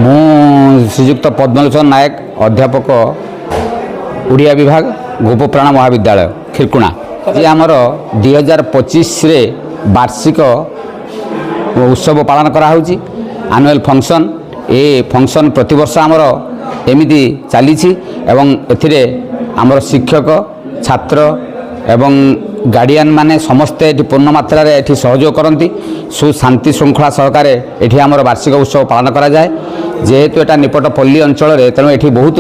ମୁଁ ଶ୍ରୀଯୁକ୍ତ ପଦ୍ମଲୋଚନ ନାୟକ ଅଧ୍ୟାପକ ଓଡ଼ିଆ ବିଭାଗ ଗୋପପ୍ରାଣ ମହାବିଦ୍ୟାଳୟ ଖିରକୁଣା। ଯେ ଆମର 2025ରେ ବାର୍ଷିକ ଉତ୍ସବ ପାଳନ କରାହେଉଛି ଆନୁଆଲ୍ ଫଙ୍କସନ୍। ଏ ଫଙ୍କସନ୍ ପ୍ରତିବର୍ଷ ଆମର ଏମିତି ଚାଲିଛି ଏବଂ ଏଥିରେ ଆମର ଶିକ୍ଷକ ଛାତ୍ର ଏବଂ ଗାର୍डियन माने समस्ते ये पूर्ण मात्रा ये सहयोग करती सुशांति श्रृंखला सहकार ये आम वार्षिक उत्सव पालन करा जाए। जेहेतु एटा निपट पल्ली अंचल तेणु ये बहुत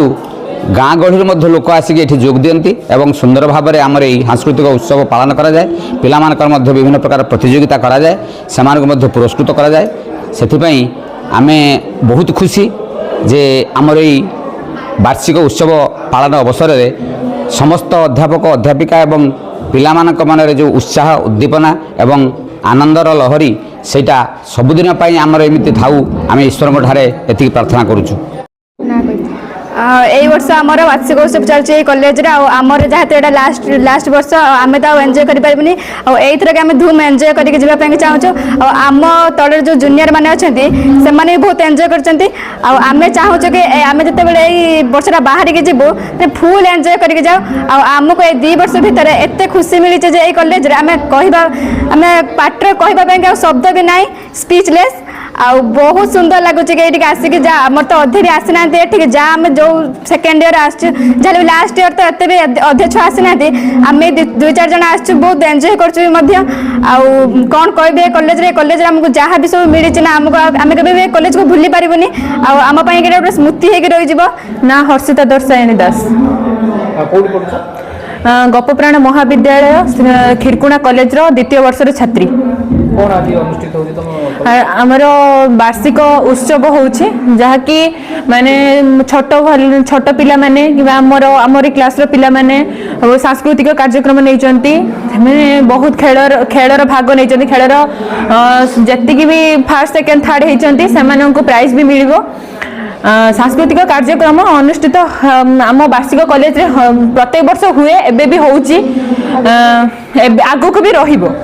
गाँ गहली लोक आसिक ये जोग दियंती एवं सुंदर भाव में आमर यही सांस्कृतिक उत्सव पालन करा जाए। पिलामानकर मध्य विभिन्न प्रकार प्रतियोगिता करा जाए, सेमानकु मध्य पुरस्कृत करा जाए। सेथिपई आमे बहुत खुशी जे आमर यही वार्षिक उत्सव पालन अवसर में समस्त अध्यापक अध्यापिका एवं पिलामानक मनरे जो उत्साह उद्दीपना एवं आनंदर लहरी सेटा सबुदिन पाई आमर एमिति थाउ आमे ईश्वर ठारे एति प्रार्थना करूछु। यही वर्ष आमर वार्षिक उत्सव चलছে कॉलेज रे आमर जहाते एटा लास्ट वर्ष आमे तो एंजॉय करि परबनी एथरे के आमे धूम एंजॉय करिके जिबा ପାଇଁ चाहूछु। आम तळे जो जूनियर माने अछंती से माने बहुत एंजॉय करचंती। आमे चाहूछु कि आमे जते बेले एई वर्षरा बाहर के जिबो फुल एंजॉय करिके जाओ। आमको ए 2 वर्ष भीतर एते खुशी मिली जे एई कॉलेज रे आमे कहिबा आमे पात्र कहिबा ପାଇଁ के शब्द भी नाही, स्पीचलेस। आ बहुत सुंदर लगुच कि आसिक जा आमर तो अधे भी आसी ना ठीक जा आम जो सेकेंड ईयर आस लास्ट ईयर तो एत भी अधे छुआ आसी ना आम 2-4 जन आस बहुत एंजॉय कर कौन कहे कॉलेज आमको जहाँ भी सब मिली ना आमको आम कभी कॉलेज को भूली पारूनी आम गोटे स्मृति होगी रही ना। हर्षिता दर्शायणी दास गोपप्राण महाविद्यालय खिरकुणा कॉलेज द्वितीय वर्षर छात्री। आमर वार्षिक उत्सव होछि जहाँकि माने छोट पिला माने आमरी क्लास रो पिला माने सांस्कृतिक कार्यक्रम नहीं बहुत खेलर भाग नहीं खेलर जति भी फर्स्ट सेकेंड थर्ड होती से प्राइज भी मिलिबो। सांस्कृतिक कार्यक्रम अनुष्ठित आम वार्षिक कॉलेज रे प्रत्येक वर्ष हुए एबे भी होउची आगो को भी रहिबो।